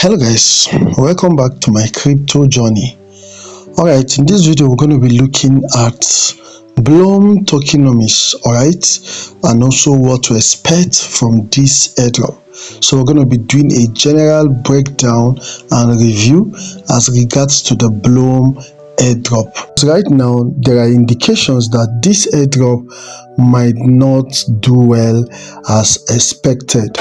Hello guys, welcome back to my crypto journey. Alright, in this video we're going to be looking at BLUM Tokenomics, alright, and also what to expect from this airdrop. So we're going to be doing a general breakdown and review as regards to the BLUM airdrop. So right now there are indications that this airdrop might not do well as expected.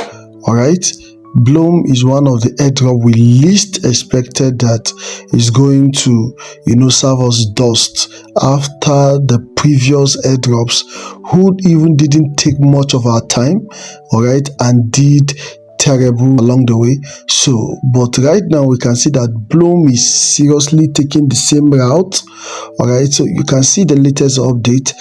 Alright, BLUM is one of the airdrop we least expected that is going to, serve us dust after the previous airdrops who even didn't take much of our time, alright, and did terrible along the way. So, but right now we can see that BLUM is seriously taking the same route, alright. So you can see the latest update.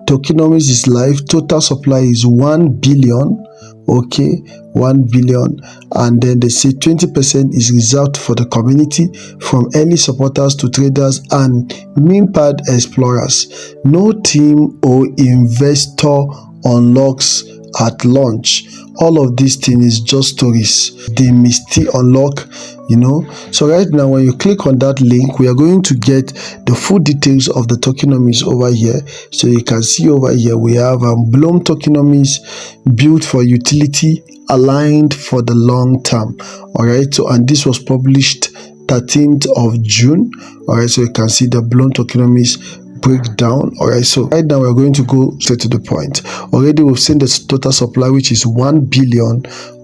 Tokenomics is live. Total supply is 1 billion. Okay, 1 billion, and then they say 20% is reserved for the community, from early supporters to traders and meme pad explorers. No team or investor unlocks at launch. All of these things is just stories. They may still unlock, So right now when you click on that link, we are going to get the full details of the tokenomics over here. So you can see over here we have BLUM tokenomics built for utility, aligned for the long term. All right, so and this was published 13th of June. All right, so you can see the BLUM tokenomics breakdown. All right, so right now we're going to go straight to the point. Already we've seen the total supply, which is 1 billion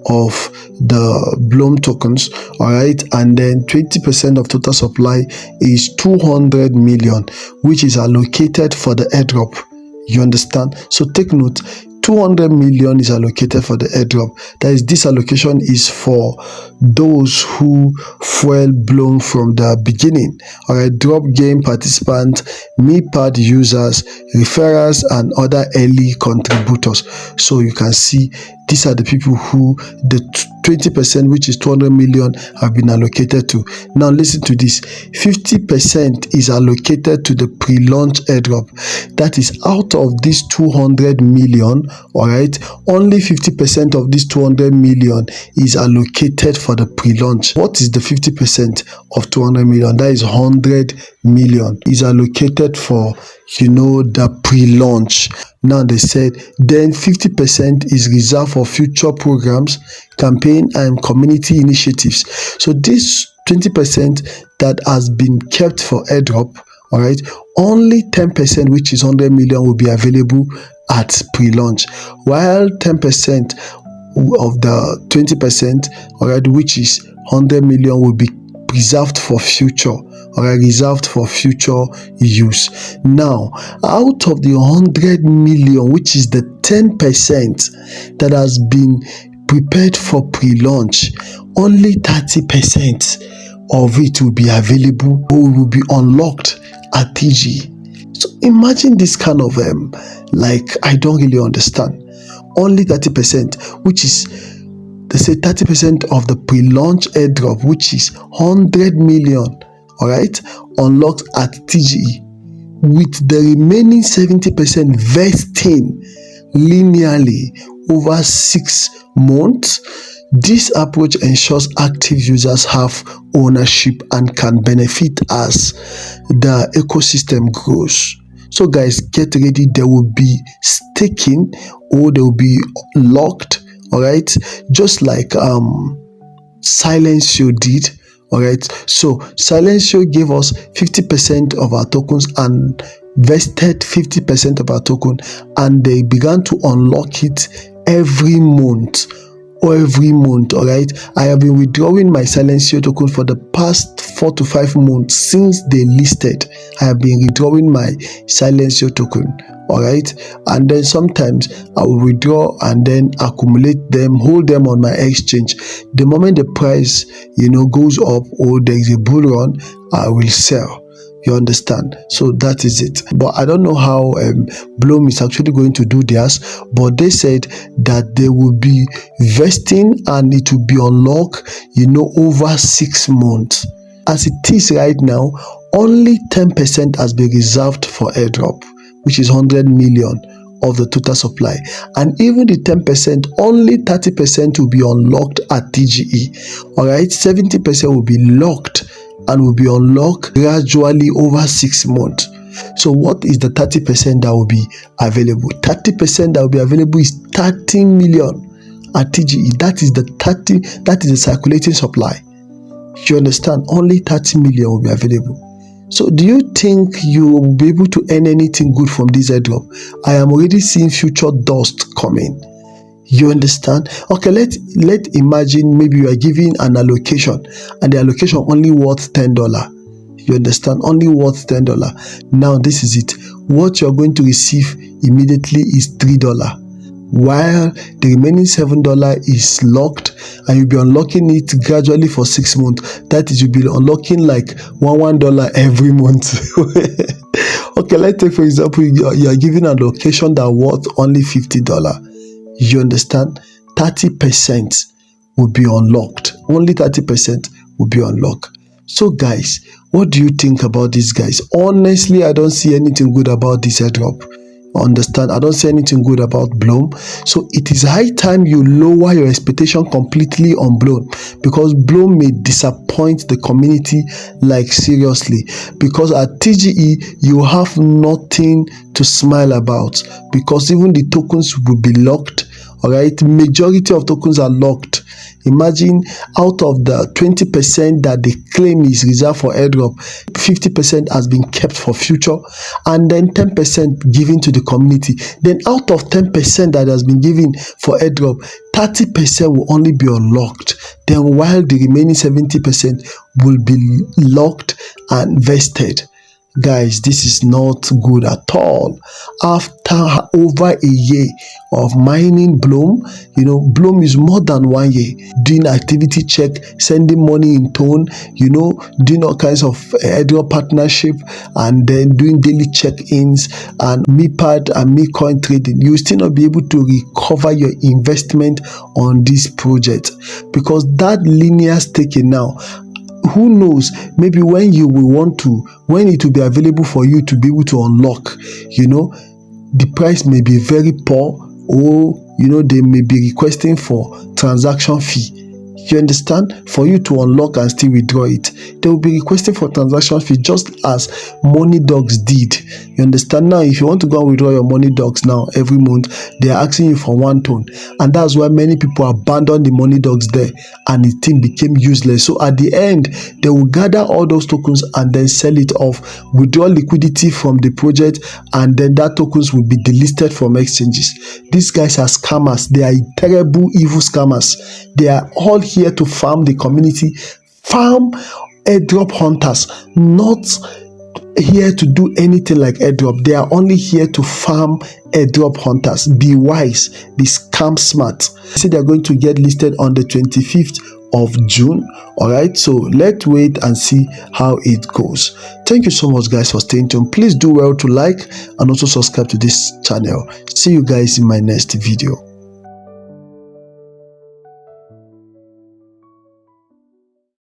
of the BLUM tokens. All right, and then 20% of total supply is 200 million, which is allocated for the airdrop. You understand? So take note, 200 million is allocated for the airdrop. That is, this allocation is for those who fuel BLUM from the beginning. All right, drop game participants, MePad users, referrals, and other early contributors. So you can see these are the people who the 20%, which is 200 million, have been allocated to. Now listen to this. 50% is allocated to the pre-launch airdrop. That is, out of this 200 million, all right, only 50% of this 200 million is allocated for the pre-launch. What is the 50% of 200 million? That is 100 million is allocated for, the pre-launch. Now they said then 50% is reserved for future programs, campaign, and community initiatives. So this 20% that has been kept for airdrop, all right, only 10%, which is 100 million, will be available at pre-launch, while 10% of the 20%, all right, which is 100 million, will be preserved for future, or reserved for future use. Now, out of the 100 million, which is the 10% that has been prepared for pre-launch, only 30% of it will be available or will be unlocked at TG. So imagine this kind of I don't really understand. Only 30%, which is, they say 30% of the pre-launch airdrop, which is 100 million, all right, unlocked at TGE, with the remaining 70% vesting linearly over 6 months. This approach ensures active users have ownership and can benefit as the ecosystem grows. So guys, get ready. There will be staking, or they will be locked, all right, just like Silencio did. All right, so Silencio gave us 50% of our tokens and vested 50% of our token, and they began to unlock it every month. All right, I have been withdrawing my Silencio token for the past 4 to 5 months since they listed. I have been withdrawing my Silencio token, all right, and then sometimes I will withdraw and then accumulate them, hold them on my exchange. The moment the price goes up or there is a bull run, I will sell. You understand? So that is it. But I don't know how BLUM is actually going to do theirs, but they said that they will be vesting and it will be unlocked over 6 months. As it is right now, only 10% has been reserved for airdrop, which is 100 million. of the total supply. And even the 10%, only 30% will be unlocked at TGE. All right, 70% will be locked and will be unlocked gradually over 6 months. So what is the 30% that will be available? 30% that will be available is 30 million at TGE. That is the circulating supply. You understand? Only 30 million will be available. So do you think you will be able to earn anything good from this airdrop? I am already seeing future dust coming. You understand? Okay, let imagine maybe you are giving an allocation and the allocation only worth $10. You understand? Only worth $10. Now this is it. What you're going to receive immediately is $3. While the remaining $7 is locked, and you'll be unlocking it gradually for 6 months. That is, you'll be unlocking like $1 every month. Okay, let's take for example, you are giving an allocation that worth only $50. You understand? 30% will be unlocked. Only 30% will be unlocked. So guys, what do you think about this, guys? Honestly, I don't see anything good about this airdrop. Understand? I don't see anything good about BLUM. So it is high time you lower your expectation completely on BLUM, because BLUM may disappoint the community like seriously. Because at TGE you have nothing to smile about, because even the tokens will be locked. All right, majority of tokens are locked. Imagine out of the 20% that they claim is reserved for airdrop, 50% has been kept for future, and then 10% given to the community. Then out of 10% that has been given for airdrop, 30% will only be unlocked. Then while the remaining 70% will be locked and vested. Guys, this is not good at all. After over a year of mining BLUM, BLUM is more than 1 year doing activity check, sending money in tone, doing all kinds of airdrop partnership, and then doing daily check-ins and MePad and MeCoin trading. You will still not be able to recover your investment on this project, because that linear staking now, who knows, maybe when you will want to, when it will be available for you to be able to unlock, the price may be very poor, or they may be requesting for transaction fee. You understand? For you to unlock and still withdraw it, they will be requesting for transaction fee, just as Money Dogs did. You understand? Now, if you want to go and withdraw your Money Dogs now every month, they are asking you for 1 ton, and that's why many people abandoned the Money Dogs there, and the thing became useless. So at the end, they will gather all those tokens and then sell it off, withdraw liquidity from the project, and then that tokens will be delisted from exchanges. These guys are scammers. They are terrible, evil scammers. They are all here to farm the community, farm airdrop hunters, not here to do anything like airdrop. They are only here to farm airdrop hunters. Be wise, be scam smart. Say they're going to get listed on the 25th of June. All right, so let's wait and see how it goes. Thank you so much, guys, for staying tuned. Please do well to like and also subscribe to this channel. See you guys in my next video.